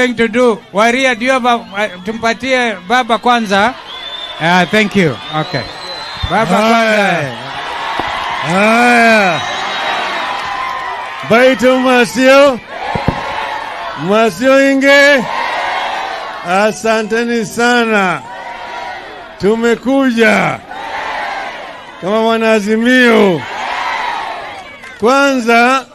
going to do. Waria, do you have tumpatie baba kwanza. Thank you. Okay. Baba kwanza. Haya. Baito Masio Inge. Asanteni sana. Tumekuja kama wanaazimio. Kwanza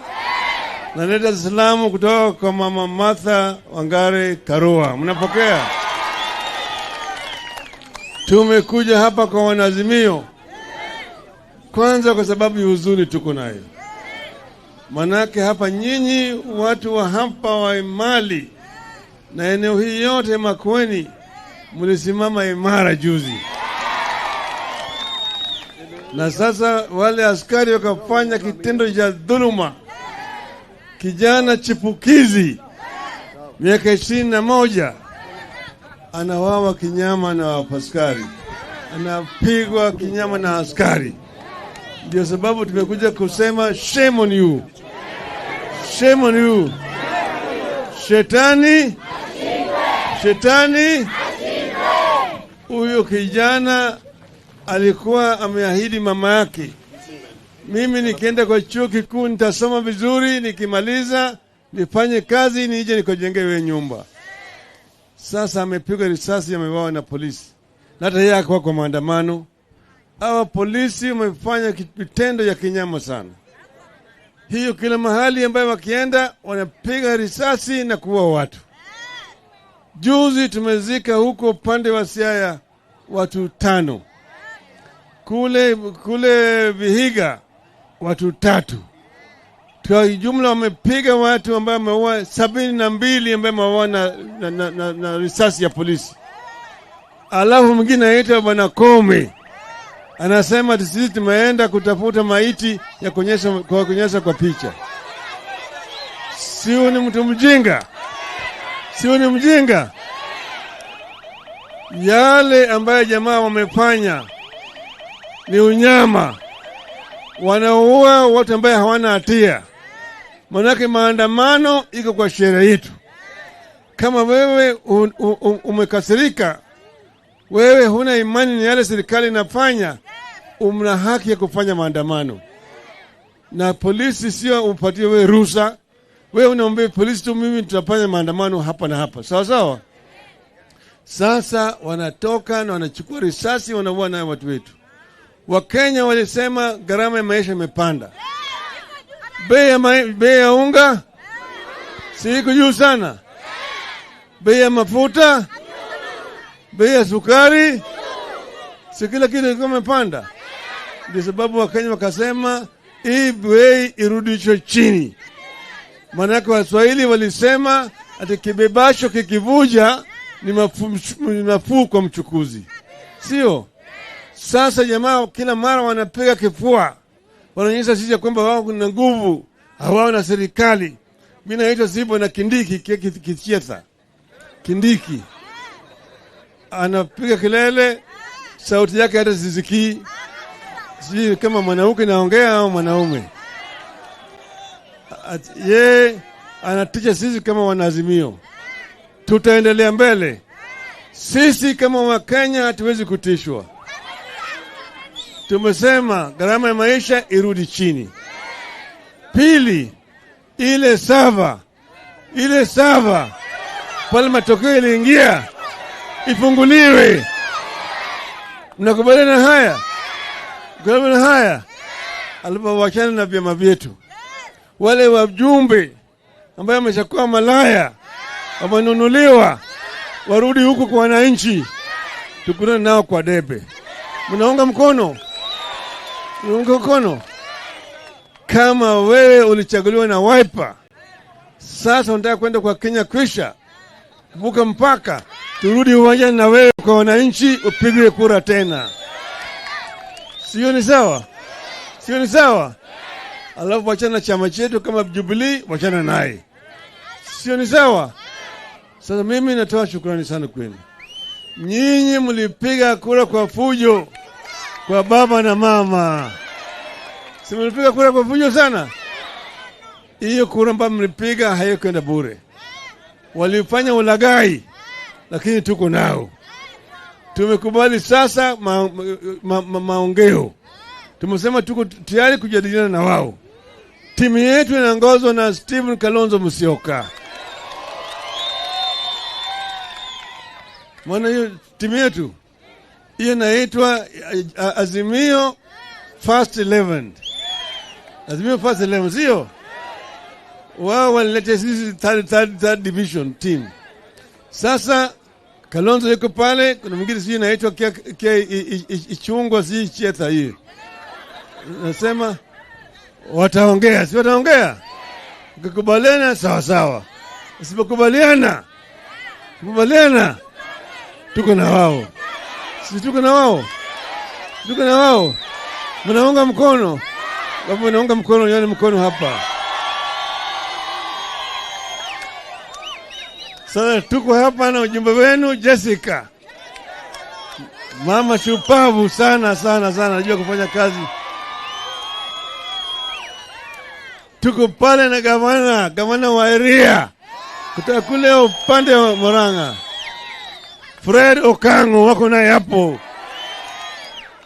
naleta salamu kutoka kwa Mama Martha Wangari Karua. Mnapokea? Tumekuja hapa kwa wanaazimio. Kwanza kwa sababu ya huzuni tuko nayo. Manake hapa nyinyi watu wa hapa wa Imali na eneo hii yote Makueni mlisimama imara juzi. Na sasa wale askari wakafanya kitendo cha dhuluma. Kijana chipukizi miaka 21 anawawa kinyama na askari, anapigwa kinyama na askari. Ndio sababu tumekuja kusema shame on you, shame on you. Shetani huyo kijana alikuwa ameahidi mama yake, mimi nikienda kwa chuo kikuu nitasoma vizuri, nikimaliza nifanye kazi nije nikojengewe nyumba. Sasa amepigwa risasi, ameuawa na polisi. Na hata yeye akawa kwa maandamano. Hawa polisi wamefanya kitendo ya kinyama sana. Hiyo kila mahali ambayo wakienda wanapiga risasi na kuua watu. Juzi tumezika huko upande wa Siaya watu 5. Kule Vihiga watu 3. Kwa jumla wamepiga watu ambao wameua 72 ambao wameua na risasi ya polisi. Alafu mwingine anaitwa Bwana Kome. Anasema sisi tumeenda kutafuta maiti ya kuonyesha kwa picha. Sio ni mtu mjinga. Sio ni mjinga. Yale ambayo jamaa wamefanya ni unyama. Wanaua watu ambao hawana hatia. Manake maandamano iko kwa sheria yetu. Kama wewe umekasirika, wewe huna imani ni yale serikali inafanya, una haki ya kufanya maandamano. Na polisi sio upatie wewe ruhusa. Wewe unaomba polisi tu, mimi tutafanya maandamano hapa na hapa. Sawa sawa? Sasa wanatoka na wanachukua risasi, wanaua na watu wetu. Wakenya walisema gharama ya maisha imepanda. Bei ya unga siku juu sana. Bei ya mafuta, bei ya sukari, si kila kitu kimepanda. Ndio sababu Wakenya wakasema hii bei irudishwe chini. Manake Waswahili walisema ati kibebasho kikivuja ni nafuu kwa mchukuzi. Sio? Sasa jamaa kila mara wanapiga kifua. Wanaonyesha sisi kwamba wao kuna nguvu, hawao na serikali. Mimi naitwa Sibo na Kindiki kikicheza. Kindiki anapiga kelele, sauti yake hata sisikii. Sijui kama mwanamke naongea au mwanaume. Ye anatisha sisi kama wanaazimio. Tutaendelea mbele. Sisi kama Wakenya hatuwezi kutishwa. Tumesema gharama ya maisha irudi chini. Pili, ile sava pale matokeo iliingia ifunguliwe. Mnakubaliana haya? Mnakubaliana haya? Alipowachana na vyama vyetu, wale wajumbe ambao wameshakuwa malaya wamenunuliwa warudi huku kwa wananchi, tukutane nao kwa debe. Mnaunga mkono? Mnaunga mkono? Kama wewe ulichaguliwa na Wiper, sasa unataka kwenda kwa Kenya kwisha, vuka mpaka, turudi uwanjani na wewe kwa wananchi upigwe kura tena. Sio ni sawa? Sio ni sawa? Alafu wachana chama chetu kama Jubilee, wachana naye. Sio ni sawa? Sasa mimi natoa shukrani sana kwenu. Nyinyi mlipiga kura kwa fujo kwa baba na mama. Si mlipiga kura kwa fujo sana? Hiyo kura ambayo mlipiga haikwenda bure. walifanya ulaghai, lakini tuko nao. Tumekubali sasa maongeo. Tumesema tuko tayari kujadiliana na wao. Timu yetu inaongozwa na Stephen Kalonzo Musyoka. Mwana hiyo timu yetu hiyo inaitwa Azimio First 11. Azimio First 11 sio? Wao walileta sisi third division team. Sasa Kalonzo yuko pale, kuna mwingine sisi inaitwa Ichungwa si Chetha hiyo. Nasema wataongea, si wataongea? Ukikubaliana sawa sawa. Usipokubaliana tuko na wao. Sisi tuko na wao. Tuko na wao. Mnaunga mkono. Wapo mnaunga mkono, yani mkono hapa. Sasa tuko hapa na ujumbe wenu Jessica. Mama shupavu sana, najua kufanya kazi. Tuko pale na gavana wa area kutoka kule upande wa Murang'a. Fred Okango wako naye hapo.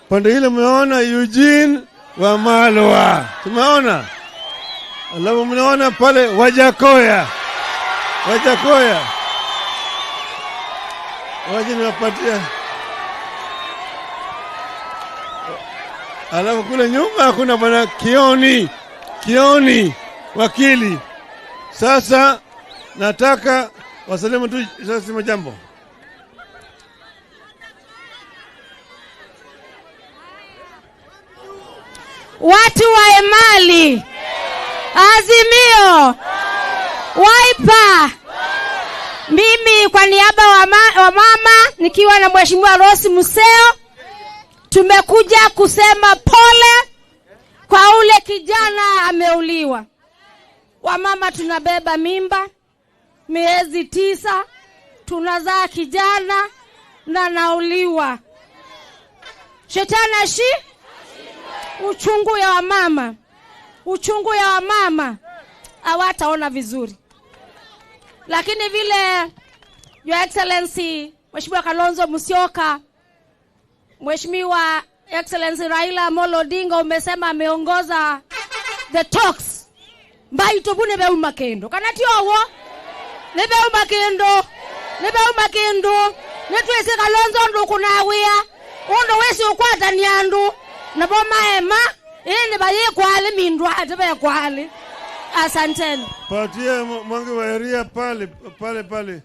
Pande ile mmeona Eugene Wamalwa. Tumeona. Alafu mnaona pale Wajakoya. Waje niwapatia. Alafu kule nyuma kuna bwana Kioni wakili. Sasa nataka wasalimu tu sasa jambo. Watu wa Emali, Azimio, Wiper. Mimi kwa niaba wa mama nikiwa na Mheshimiwa Rose Museo tumekuja kusema pole kwa ule kijana ameuliwa. Wamama tunabeba mimba miezi 9, tunazaa kijana na nauliwa. Shetani uchungu ya wamama hawataona vizuri. Lakini vile Your Excellency Mheshimiwa Kalonzo Musyoka, Mheshimiwa Excellency Raila Amolo Odinga umesema ameongoza the talks. Mbai tobune be umakendo. Kanati owo. Nebe umakendo. Netwese Kalonzo ndo kunawia. Ondo wesi ukwata nyandu. Nabo maema ene baye kwale mindwa atebe kwale. Asanteni. Patia mwangi wa area pale.